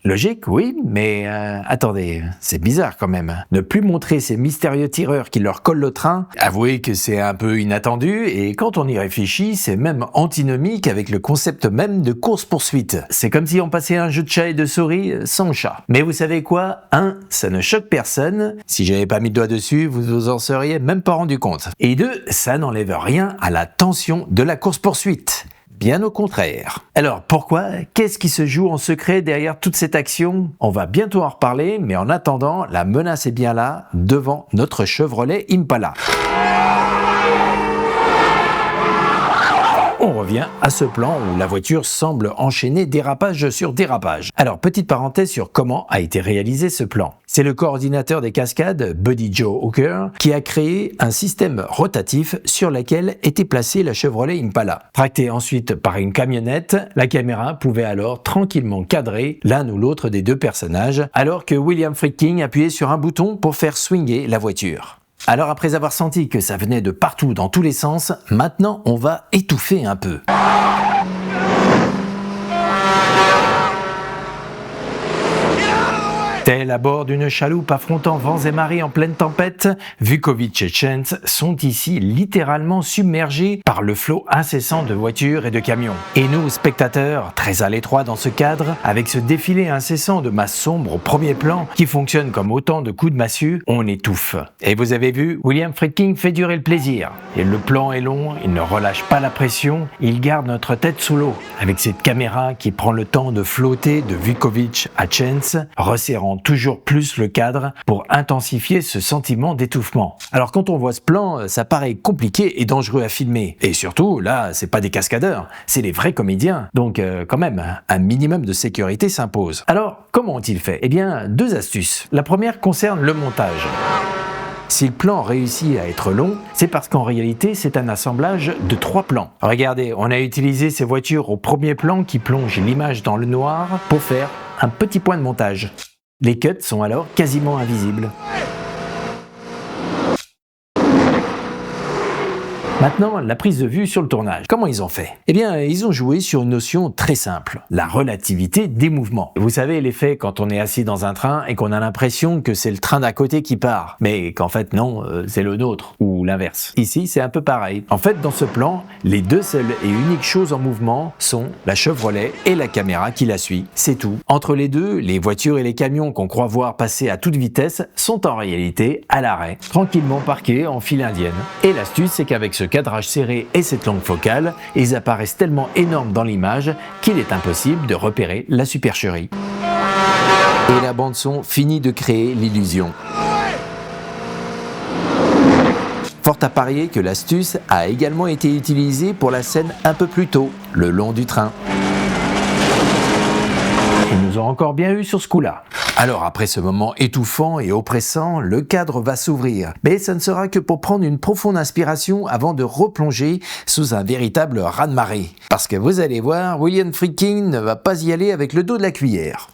oui, mais attendez, c'est bizarre quand même. Ne plus montrer ces mystérieux tireurs qui leur collent le train, avouez que c'est un peu inattendu, et quand on y réfléchit, c'est même antinomique avec le concept même de course-poursuite. C'est comme si on passait un jeu de chat et de souris sans chat. Mais vous savez quoi? Ça ne choque personne. Si j'avais pas mis le doigt dessus, vous vous en seriez même pas rendu compte. Et 2, ça n'enlève rien à la tension de la course-poursuite. Bien au contraire. Alors pourquoi? Qu'est-ce qui se joue en secret derrière toute cette action? On va bientôt en reparler, mais en attendant, la menace est bien là, devant notre Chevrolet Impala. On revient à ce plan où la voiture semble enchaîner dérapage sur dérapage. Alors, petite parenthèse sur comment a été réalisé ce plan. C'est le coordinateur des cascades, Buddy Joe Hooker, qui a créé un système rotatif sur lequel était placée la Chevrolet Impala. Tractée ensuite par une camionnette, la caméra pouvait alors tranquillement cadrer l'un ou l'autre des deux personnages, alors que William Friedkin appuyait sur un bouton pour faire swinger la voiture. Alors après avoir senti que ça venait de partout dans tous les sens, maintenant on va étouffer un peu. Tel à bord d'une chaloupe affrontant vents et marées en pleine tempête, Vukovich et Chance sont ici littéralement submergés par le flot incessant de voitures et de camions. Et nous, spectateurs, très à l'étroit dans ce cadre, avec ce défilé incessant de masses sombres au premier plan qui fonctionne comme autant de coups de massue, on étouffe. Et vous avez vu, William Friedkin fait durer le plaisir. Et le plan est long, il ne relâche pas la pression, il garde notre tête sous l'eau, avec cette caméra qui prend le temps de flotter de Vukovich à Chance, resserrant toujours plus le cadre pour intensifier ce sentiment d'étouffement. Alors quand on voit ce plan, ça paraît compliqué et dangereux à filmer. Et surtout, là, c'est pas des cascadeurs, c'est les vrais comédiens. Donc quand même, un minimum de sécurité s'impose. Alors, comment ont-ils fait ? Eh bien, 2 astuces. La première concerne le montage. Si le plan réussit à être long, c'est parce qu'en réalité, c'est un assemblage de 3 plans. Regardez, on a utilisé ces voitures au premier plan qui plonge l'image dans le noir pour faire un petit point de montage. Les cuts sont alors quasiment invisibles. Maintenant, la prise de vue sur le tournage. Comment ils ont fait ? Eh bien, ils ont joué sur une notion très simple, la relativité des mouvements. Vous savez, l'effet quand on est assis dans un train et qu'on a l'impression que c'est le train d'à côté qui part, mais qu'en fait non, c'est le nôtre, ou l'inverse. Ici, c'est un peu pareil. En fait, dans ce plan, les 2 seules et uniques choses en mouvement sont la Chevrolet et la caméra qui la suit. C'est tout. Entre les deux, les voitures et les camions qu'on croit voir passer à toute vitesse sont en réalité à l'arrêt, tranquillement parqués en file indienne. Et l'astuce, c'est qu'avec ce cadrage serré et cette longue focale, ils apparaissent tellement énormes dans l'image qu'il est impossible de repérer la supercherie. Et la bande-son finit de créer l'illusion. Fort à parier que l'astuce a également été utilisée pour la scène un peu plus tôt, le long du train. Ils nous ont encore bien eu sur ce coup-là. Alors après ce moment étouffant et oppressant, le cadre va s'ouvrir. Mais ça ne sera que pour prendre une profonde inspiration avant de replonger sous un véritable raz-de-marée. Parce que vous allez voir, William Friedkin ne va pas y aller avec le dos de la cuillère.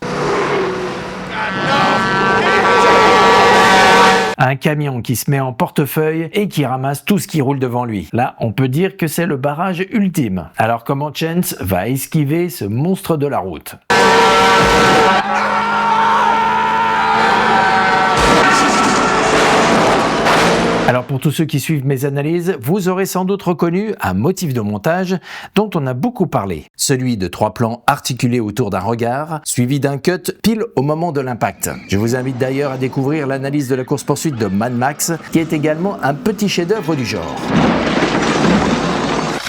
Un camion qui se met en portefeuille et qui ramasse tout ce qui roule devant lui. Là, on peut dire que c'est le barrage ultime. Alors comment Chance va esquiver ce monstre de la route ? Alors pour tous ceux qui suivent mes analyses, vous aurez sans doute reconnu un motif de montage dont on a beaucoup parlé. Celui de 3 plans articulés autour d'un regard, suivi d'un cut pile au moment de l'impact. Je vous invite d'ailleurs à découvrir l'analyse de la course-poursuite de Mad Max, qui est également un petit chef-d'œuvre du genre.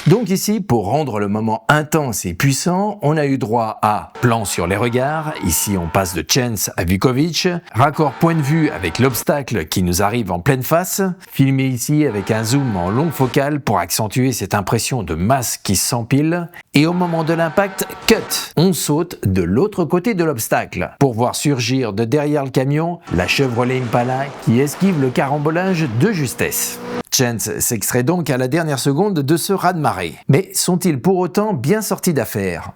Donc ici, pour rendre le moment intense et puissant, on a eu droit à plan sur les regards, ici on passe de Chance à Vukovich, raccord point de vue avec l'obstacle qui nous arrive en pleine face, filmé ici avec un zoom en longue focale pour accentuer cette impression de masse qui s'empile, et au moment de l'impact, cut, on saute de l'autre côté de l'obstacle, pour voir surgir de derrière le camion la Chevrolet Impala qui esquive le carambolage de justesse. Chance s'extrait donc à la dernière seconde de ce raz-de-marée. Mais sont-ils pour autant bien sortis d'affaire ?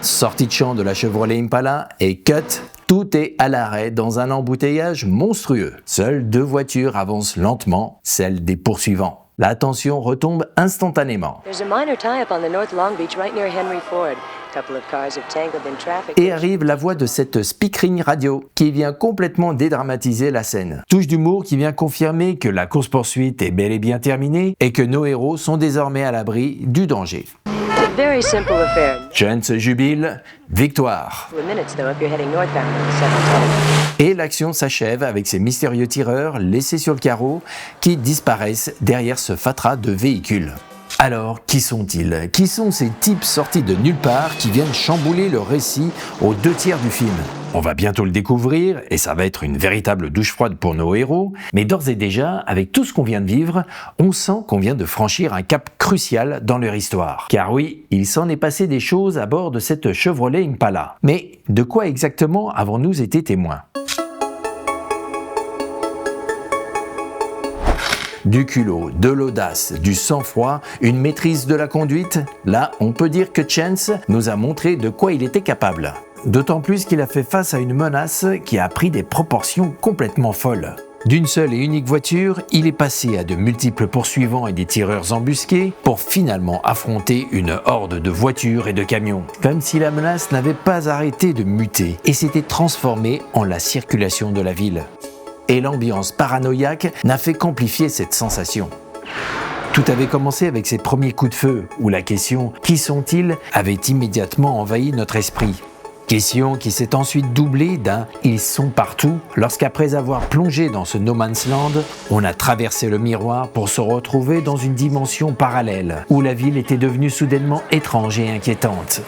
Sortie de champ de la Chevrolet Impala et cut, tout est à l'arrêt dans un embouteillage monstrueux. Seules 2 voitures avancent lentement, celle des poursuivants. La tension retombe instantanément. Et arrive la voix de cette speakering radio qui vient complètement dédramatiser la scène. Touche d'humour qui vient confirmer que la course-poursuite est bel et bien terminée et que nos héros sont désormais à l'abri du danger. Chance jubile, victoire. Et l'action s'achève avec ces mystérieux tireurs laissés sur le carreau qui disparaissent derrière ce fatras de véhicules. Alors, qui sont-ils? Qui sont ces types sortis de nulle part qui viennent chambouler le récit aux 2/3 du film? On va bientôt le découvrir et ça va être une véritable douche froide pour nos héros, mais d'ores et déjà, avec tout ce qu'on vient de vivre, on sent qu'on vient de franchir un cap crucial dans leur histoire. Car oui, il s'en est passé des choses à bord de cette Chevrolet Impala. Mais de quoi exactement avons-nous été témoins? Du culot, de l'audace, du sang-froid, une maîtrise de la conduite, là, on peut dire que Chance nous a montré de quoi il était capable. D'autant plus qu'il a fait face à une menace qui a pris des proportions complètement folles. D'une seule et unique voiture, il est passé à de multiples poursuivants et des tireurs embusqués pour finalement affronter une horde de voitures et de camions. Comme si la menace n'avait pas arrêté de muter et s'était transformée en la circulation de la ville. Et l'ambiance paranoïaque n'a fait qu'amplifier cette sensation. Tout avait commencé avec ses premiers coups de feu, où la question « Qui sont-ils » avait immédiatement envahi notre esprit. Question qui s'est ensuite doublée d'un « Ils sont partout » lorsqu'après avoir plongé dans ce no man's land, on a traversé le miroir pour se retrouver dans une dimension parallèle, où la ville était devenue soudainement étrange et inquiétante.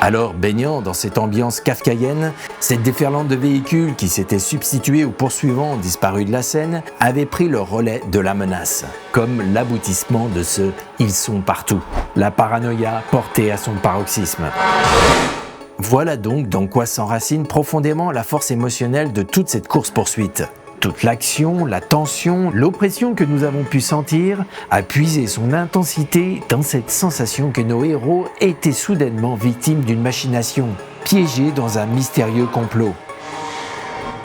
Alors, baignant dans cette ambiance kafkaïenne, cette déferlante de véhicules qui s'était substituée aux poursuivants disparus de la scène avait pris le relais de la menace, comme l'aboutissement de ce « ils sont partout », la paranoïa portée à son paroxysme. Voilà donc dans quoi s'enracine profondément la force émotionnelle de toute cette course-poursuite. Toute l'action, la tension, l'oppression que nous avons pu sentir a puisé son intensité dans cette sensation que nos héros étaient soudainement victimes d'une machination, piégés dans un mystérieux complot.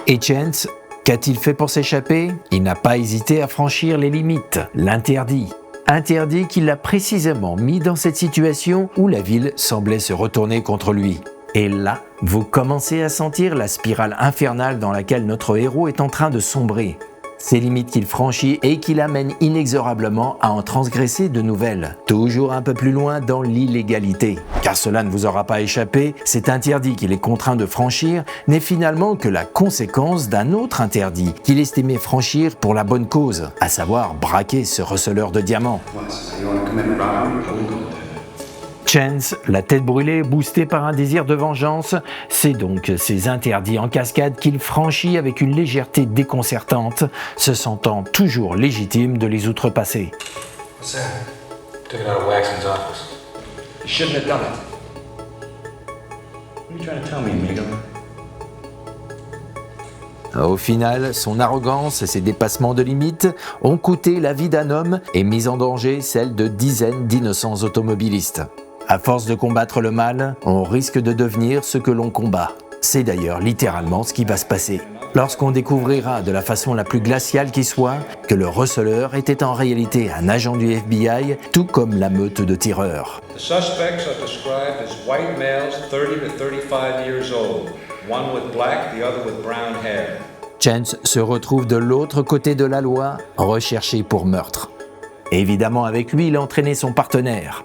Et Chance, qu'a-t-il fait pour s'échapper? Il n'a pas hésité à franchir les limites, l'interdit. Interdit qui l'a précisément mis dans cette situation où la ville semblait se retourner contre lui. Et là, vous commencez à sentir la spirale infernale dans laquelle notre héros est en train de sombrer. Ces limites qu'il franchit et qui l'amènent inexorablement à en transgresser de nouvelles, toujours un peu plus loin dans l'illégalité. Car cela ne vous aura pas échappé, cet interdit qu'il est contraint de franchir n'est finalement que la conséquence d'un autre interdit qu'il estimait franchir pour la bonne cause, à savoir braquer ce receleur de diamants. Chance, la tête brûlée, boosté par un désir de vengeance, c'est donc ces interdits en cascade qu'il franchit avec une légèreté déconcertante, se sentant toujours légitime de les outrepasser. What's that? Took it out of Waxman's office. You shouldn't have done it. What are you trying to tell me, Migo? Au final, son arrogance et ses dépassements de limites ont coûté la vie d'un homme et mis en danger celle de dizaines d'innocents automobilistes. À force de combattre le mal, on risque de devenir ce que l'on combat. C'est d'ailleurs littéralement ce qui va se passer. Lorsqu'on découvrira de la façon la plus glaciale qui soit que le receleur était en réalité un agent du FBI, tout comme la meute de tireurs. The suspects are described as white males 30 to 35 years old, one with black, the other with brown hair. Chance se retrouve de l'autre côté de la loi, recherché pour meurtre. Évidemment, avec lui, il a entraîné son partenaire.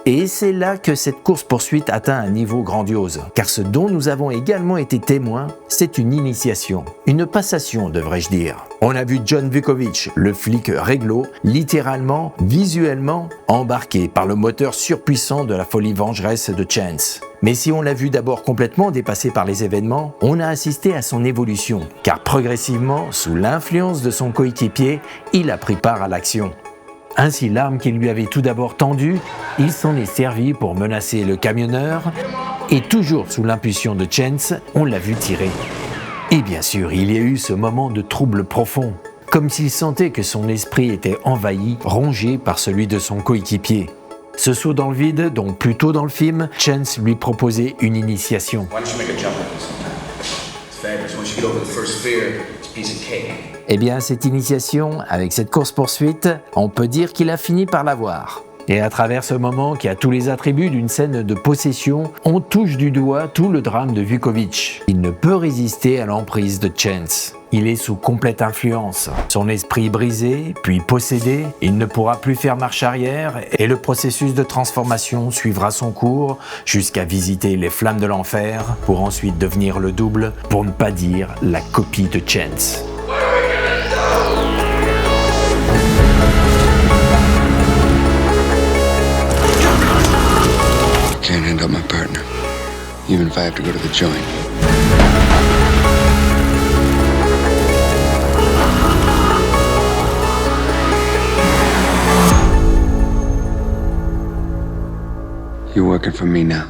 Et c'est là que cette course-poursuite atteint un niveau grandiose, car ce dont nous avons également été témoins, c'est une initiation, une passation devrais-je dire. On a vu John Vukovich, le flic réglo, littéralement, visuellement, embarqué par le moteur surpuissant de la folie vengeresse de Chance. Mais si on l'a vu d'abord complètement dépassé par les événements, on a assisté à son évolution, car progressivement, sous l'influence de son coéquipier, il a pris part à l'action. Ainsi, l'arme qu'il lui avait tout d'abord tendue, il s'en est servi pour menacer le camionneur, et toujours sous l'impulsion de Chance, on l'a vu tirer. Et bien sûr, il y a eu ce moment de trouble profond, comme s'il sentait que son esprit était envahi, rongé par celui de son coéquipier. Ce saut dans le vide, donc plus tôt dans le film, Chance lui proposait une initiation. Why don't you make a jump at this sometime? It's fabulous. Once you get over the first fear, it's a piece of cake. Eh bien, cette initiation, avec cette course-poursuite, on peut dire qu'il a fini par l'avoir. Et à travers ce moment qui a tous les attributs d'une scène de possession, on touche du doigt tout le drame de Vukovich. Il ne peut résister à l'emprise de Chance. Il est sous complète influence. Son esprit brisé, puis possédé, il ne pourra plus faire marche arrière et le processus de transformation suivra son cours jusqu'à visiter les flammes de l'enfer pour ensuite devenir le double, pour ne pas dire la copie de Chance. if I have to go to the joint. You're working for me now.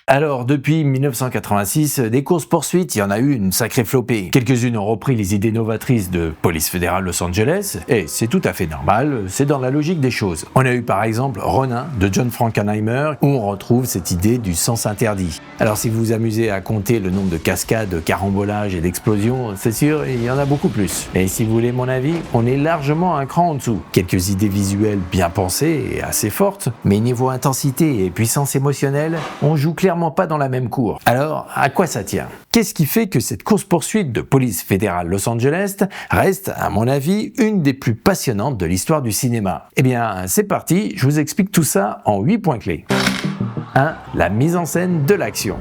Alors, depuis 1986, des courses-poursuites, il y en a eu une sacrée flopée. Quelques-unes ont repris les idées novatrices de Police fédérale Los Angeles, et c'est tout à fait normal, c'est dans la logique des choses. On a eu par exemple Ronin de John Frankenheimer, où on retrouve cette idée du sens interdit. Alors si vous vous amusez à compter le nombre de cascades, de carambolages et d'explosions, c'est sûr, il y en a beaucoup plus. Et si vous voulez mon avis, on est largement un cran en dessous. Quelques idées visuelles bien pensées et assez fortes, mais niveau intensité et puissance émotionnelle, on joue clairement pas dans la même cour. Alors, à quoi ça tient ? Qu'est-ce qui fait que cette course-poursuite de Police fédérale Los Angeles reste, à mon avis, une des plus passionnantes de l'histoire du cinéma ? Eh bien, c'est parti, je vous explique tout ça en 8 points clés. 1. La mise en scène de l'action.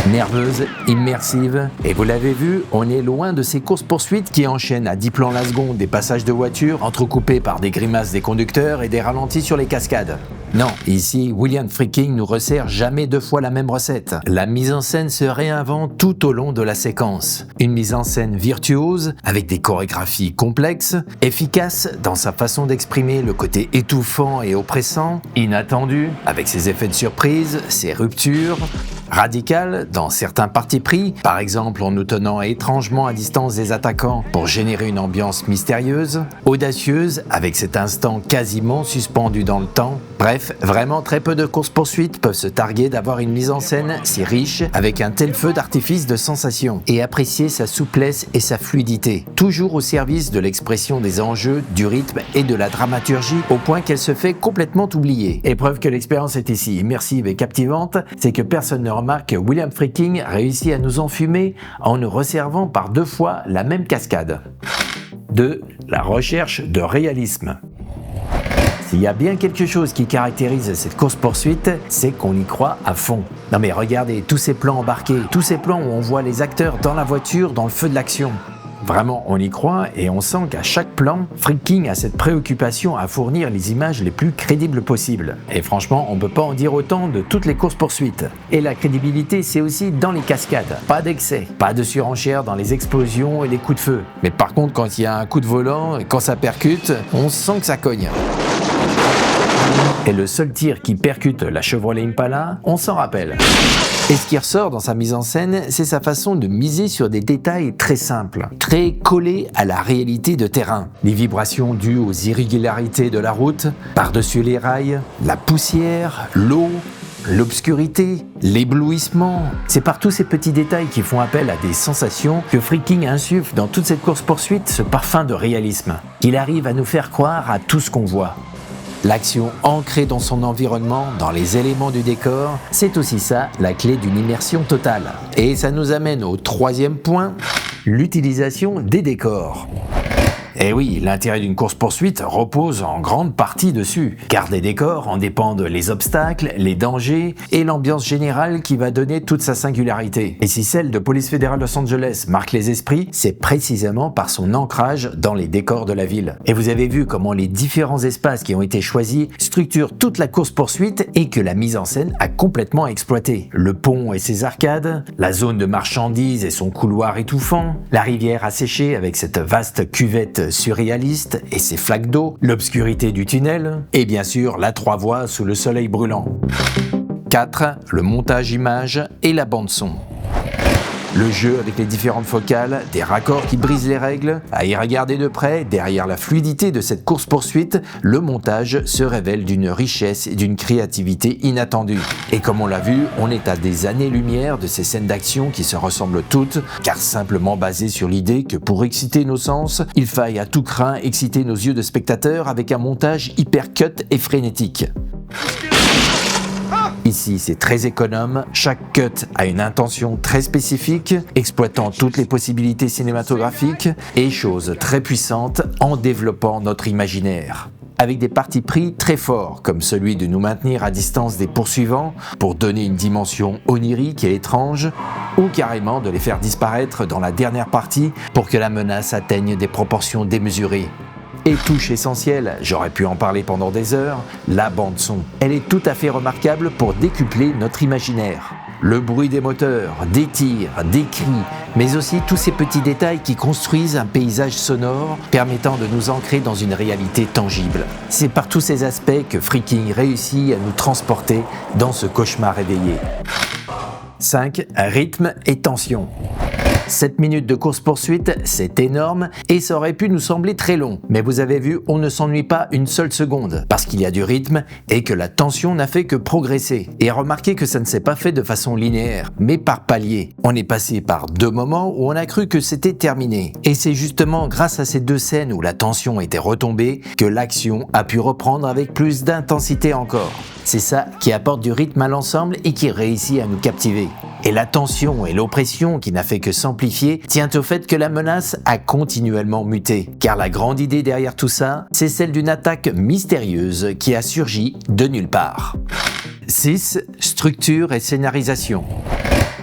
Nerveuse, immersive, et vous l'avez vu, on est loin de ces courses-poursuites qui enchaînent à 10 plans la seconde des passages de voitures entrecoupés par des grimaces des conducteurs et des ralentis sur les cascades. Non, ici, William Friedkin nous resserre jamais 2 fois la même recette. La mise en scène se réinvente tout au long de la séquence. Une mise en scène virtuose, avec des chorégraphies complexes, efficace dans sa façon d'exprimer le côté étouffant et oppressant, inattendu, avec ses effets de surprise, ses ruptures, radical dans certains partis pris, par exemple en nous tenant étrangement à distance des attaquants pour générer une ambiance mystérieuse, audacieuse avec cet instant quasiment suspendu dans le temps. Bref, vraiment très peu de courses-poursuites peuvent se targuer d'avoir une mise en scène si riche avec un tel feu d'artifice de sensations et apprécier sa souplesse et sa fluidité, toujours au service de l'expression des enjeux, du rythme et de la dramaturgie au point qu'elle se fait complètement oublier. Et preuve que l'expérience est ici immersive et captivante, c'est que personne ne remarque que William Friedkin réussit à nous enfumer en nous resservant par 2 fois la même cascade. 2. La recherche de réalisme. S'il y a bien quelque chose qui caractérise cette course-poursuite, c'est qu'on y croit à fond. Non mais regardez, tous ces plans embarqués, tous ces plans où on voit les acteurs dans la voiture, dans le feu de l'action. Vraiment, on y croit et on sent qu'à chaque plan, Friedkin a cette préoccupation à fournir les images les plus crédibles possibles. Et franchement, on peut pas en dire autant de toutes les courses-poursuites. Et la crédibilité, c'est aussi dans les cascades. Pas d'excès, pas de surenchère dans les explosions et les coups de feu. Mais par contre, quand il y a un coup de volant, quand ça percute, on sent que ça cogne. Et le seul tir qui percute la Chevrolet Impala, on s'en rappelle. Et ce qui ressort dans sa mise en scène, c'est sa façon de miser sur des détails très simples, très collés à la réalité de terrain. Les vibrations dues aux irrégularités de la route, par-dessus les rails, la poussière, l'eau, l'obscurité, l'éblouissement. C'est par tous ces petits détails qui font appel à des sensations que Friedkin insuffle dans toute cette course-poursuite ce parfum de réalisme. Il arrive à nous faire croire à tout ce qu'on voit. L'action ancrée dans son environnement, dans les éléments du décor, c'est aussi ça la clé d'une immersion totale. Et ça nous amène au 3e point, l'utilisation des décors. Et oui, l'intérêt d'une course-poursuite repose en grande partie dessus, car des décors en dépendent les obstacles, les dangers et l'ambiance générale qui va donner toute sa singularité. Et si celle de Police fédérale Los Angeles marque les esprits, c'est précisément par son ancrage dans les décors de la ville. Et vous avez vu comment les différents espaces qui ont été choisis structurent toute la course-poursuite et que la mise en scène a complètement exploité. Le pont et ses arcades, la zone de marchandises et son couloir étouffant, la rivière asséchée avec cette vaste cuvette surréaliste et ses flaques d'eau, l'obscurité du tunnel, et bien sûr la 3 voies sous le soleil brûlant. 4. Le montage image et la bande-son. Le jeu avec les différentes focales, des raccords qui brisent les règles, à y regarder de près, derrière la fluidité de cette course-poursuite, le montage se révèle d'une richesse et d'une créativité inattendue. Et comme on l'a vu, on est à des années-lumière de ces scènes d'action qui se ressemblent toutes, car simplement basées sur l'idée que pour exciter nos sens, il faille à tout crin exciter nos yeux de spectateurs avec un montage hyper cut et frénétique. Ici, c'est très économe, chaque cut a une intention très spécifique, exploitant toutes les possibilités cinématographiques, et chose très puissante, en développant notre imaginaire. Avec des partis pris très forts, comme celui de nous maintenir à distance des poursuivants, pour donner une dimension onirique et étrange, ou carrément de les faire disparaître dans la dernière partie pour que la menace atteigne des proportions démesurées. Et touche essentielle, j'aurais pu en parler pendant des heures, la bande-son. Elle est tout à fait remarquable pour décupler notre imaginaire. Le bruit des moteurs, des tirs, des cris, mais aussi tous ces petits détails qui construisent un paysage sonore permettant de nous ancrer dans une réalité tangible. C'est par tous ces aspects que Freaking réussit à nous transporter dans ce cauchemar éveillé. 5. Rythme et tension. 7 minutes de course-poursuite, c'est énorme et ça aurait pu nous sembler très long. Mais vous avez vu, on ne s'ennuie pas une seule seconde parce qu'il y a du rythme et que la tension n'a fait que progresser. Et remarquez que ça ne s'est pas fait de façon linéaire, mais par paliers. On est passé par 2 moments où on a cru que c'était terminé. Et c'est justement grâce à ces 2 scènes où la tension était retombée que l'action a pu reprendre avec plus d'intensité encore. C'est ça qui apporte du rythme à l'ensemble et qui réussit à nous captiver. Et la tension et l'oppression qui n'a fait que s'amplifier tient au fait que la menace a continuellement muté. Car la grande idée derrière tout ça, c'est celle d'une attaque mystérieuse qui a surgi de nulle part. 6. Structure et scénarisation.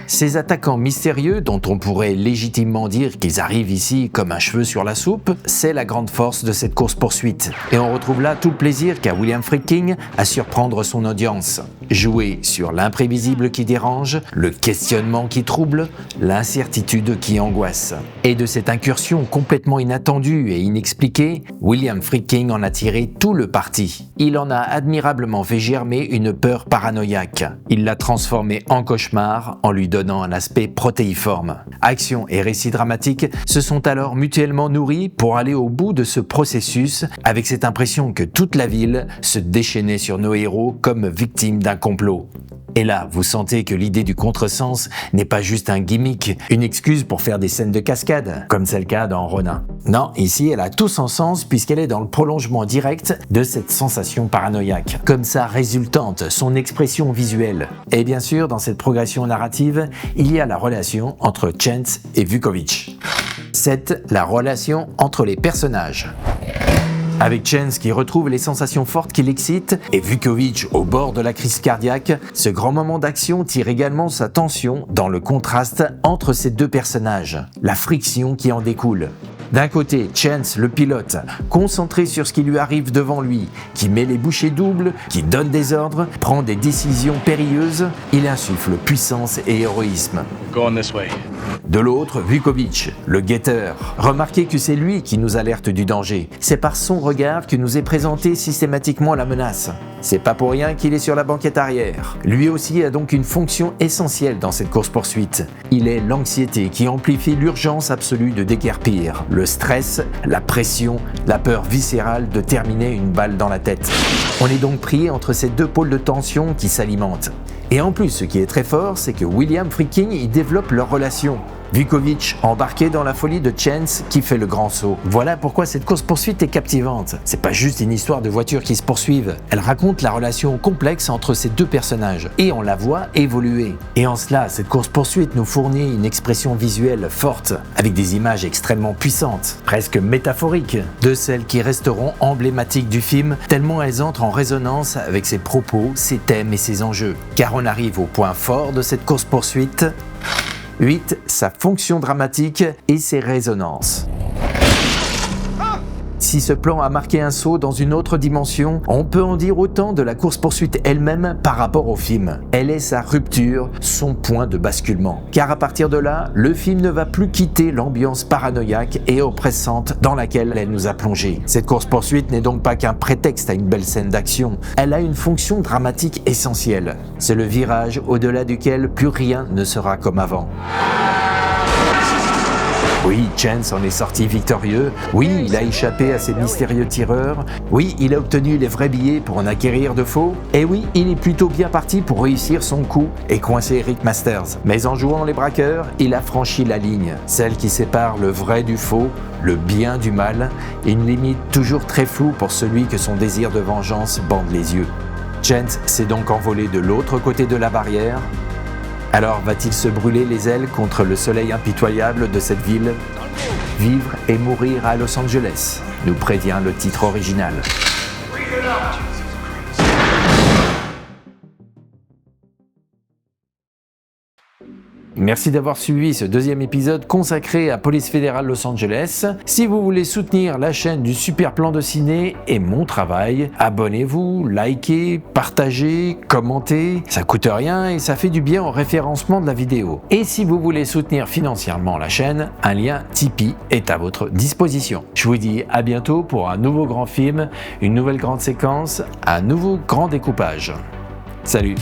Ces attaquants mystérieux, dont on pourrait légitimement dire qu'ils arrivent ici comme un cheveu sur la soupe, c'est la grande force de cette course-poursuite. Et on retrouve là tout le plaisir qu'a William Friedkin à surprendre son audience. Jouer sur l'imprévisible qui dérange, le questionnement qui trouble, l'incertitude qui angoisse. Et de cette incursion complètement inattendue et inexpliquée, William Friedkin en a tiré tout le parti. Il en a admirablement fait germer une peur paranoïaque. Il l'a transformée en cauchemar en lui donnant un aspect protéiforme. Action et récit dramatique se sont alors mutuellement nourris pour aller au bout de ce processus avec cette impression que toute la ville se déchaînait sur nos héros comme victimes d'un complot. Et là, vous sentez que l'idée du contresens n'est pas juste un gimmick, une excuse pour faire des scènes de cascade, comme c'est le cas dans Ronin. Non, ici, elle a tout son sens puisqu'elle est dans le prolongement direct de cette sensation paranoïaque, comme sa résultante, son expression visuelle. Et bien sûr, dans cette progression narrative, il y a la relation entre Chance et Vukovich. 7. La relation entre les personnages. Avec Chance qui retrouve les sensations fortes qui l'excitent et Vukovich au bord de la crise cardiaque, ce grand moment d'action tire également sa tension dans le contraste entre ces 2 personnages, la friction qui en découle. D'un côté, Chance, le pilote, concentré sur ce qui lui arrive devant lui, qui met les bouchées doubles, qui donne des ordres, prend des décisions périlleuses, il insuffle puissance et héroïsme. Going this way. De l'autre, Vukovich, le guetteur. Remarquez que c'est lui qui nous alerte du danger. C'est par son regard que nous est présentée systématiquement la menace. C'est pas pour rien qu'il est sur la banquette arrière. Lui aussi a donc une fonction essentielle dans cette course-poursuite. Il est l'anxiété qui amplifie l'urgence absolue de déguerpir, le stress, la pression, la peur viscérale de terminer une balle dans la tête. On est donc pris entre ces 2 pôles de tension qui s'alimentent. Et en plus, ce qui est très fort, c'est que William Friedkin y développe leur relation. Vukovich embarqué dans la folie de Chance qui fait le grand saut. Voilà pourquoi cette course-poursuite est captivante. C'est pas juste une histoire de voitures qui se poursuivent. Elle raconte la relation complexe entre ces 2 personnages et on la voit évoluer. Et en cela, cette course-poursuite nous fournit une expression visuelle forte, avec des images extrêmement puissantes, presque métaphoriques, de celles qui resteront emblématiques du film tellement elles entrent en résonance avec ses propos, ses thèmes et ses enjeux. Car on arrive au point fort de cette course-poursuite. 8. Sa fonction dramatique et ses résonances. Si ce plan a marqué un saut dans une autre dimension, on peut en dire autant de la course-poursuite elle-même par rapport au film. Elle est sa rupture, son point de basculement. Car à partir de là, le film ne va plus quitter l'ambiance paranoïaque et oppressante dans laquelle elle nous a plongés. Cette course-poursuite n'est donc pas qu'un prétexte à une belle scène d'action. Elle a une fonction dramatique essentielle. C'est le virage au-delà duquel plus rien ne sera comme avant. Oui, Chance en est sorti victorieux. Oui, il a échappé à ces mystérieux tireurs. Oui, il a obtenu les vrais billets pour en acquérir de faux. Et oui, il est plutôt bien parti pour réussir son coup et coincer Rick Masters. Mais en jouant les braqueurs, il a franchi la ligne, celle qui sépare le vrai du faux, le bien du mal, une limite toujours très floue pour celui que son désir de vengeance bande les yeux. Chance s'est donc envolé de l'autre côté de la barrière. Alors va-t-il se brûler les ailes contre le soleil impitoyable de cette ville ? Vivre et mourir à Los Angeles, nous prévient le titre original. Merci d'avoir suivi ce deuxième épisode consacré à Police fédérale Los Angeles. Si vous voulez soutenir la chaîne du Super Plan de Ciné et mon travail, abonnez-vous, likez, partagez, commentez. Ça coûte rien et ça fait du bien au référencement de la vidéo. Et si vous voulez soutenir financièrement la chaîne, un lien Tipeee est à votre disposition. Je vous dis à bientôt pour un nouveau grand film, une nouvelle grande séquence, un nouveau grand découpage. Salut!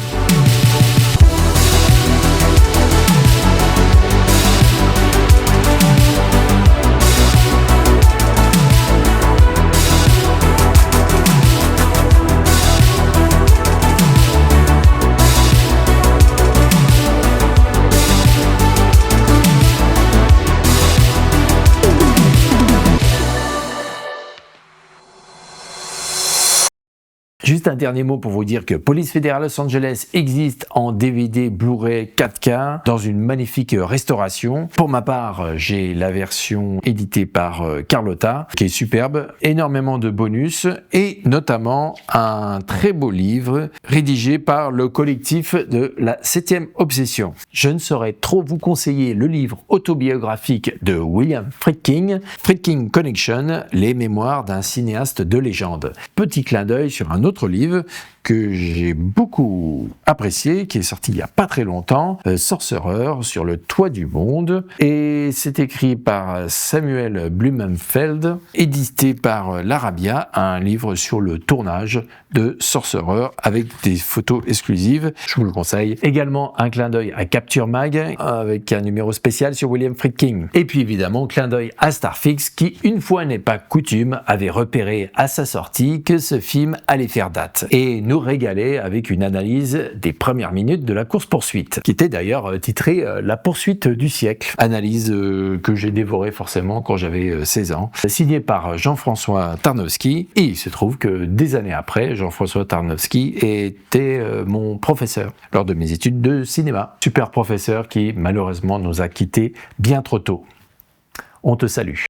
Juste un dernier mot pour vous dire que Police fédérale Los Angeles existe en DVD Blu-ray 4K dans une magnifique restauration. Pour ma part, j'ai la version éditée par Carlotta qui est superbe, énormément de bonus et notamment un très beau livre rédigé par le collectif de la 7e Obsession. Je ne saurais trop vous conseiller le livre autobiographique de William Friedkin, Friedkin Connection, les mémoires d'un cinéaste de légende. Petit clin d'œil sur un autre livre que j'ai beaucoup apprécié, qui est sorti il n'y a pas très longtemps, Sorcerer sur le toit du monde, et c'est écrit par Samuel Blumenfeld, édité par l'Arabia, un livre sur le tournage de Sorcerer avec des photos exclusives, je vous le conseille. Également un clin d'œil à Capture Mag avec un numéro spécial sur William Friedkin. Et puis évidemment clin d'œil à Starfix qui, une fois n'est pas coutume, avait repéré à sa sortie que ce film allait faire date et nous régaler avec une analyse des premières minutes de la course-poursuite, qui était d'ailleurs titrée La poursuite du siècle. Analyse que j'ai dévorée forcément quand j'avais 16 ans, signée par Jean-François Tarnowski, et il se trouve que des années après, Jean-François Tarnowski était mon professeur lors de mes études de cinéma. Super professeur qui malheureusement nous a quittés bien trop tôt. On te salue.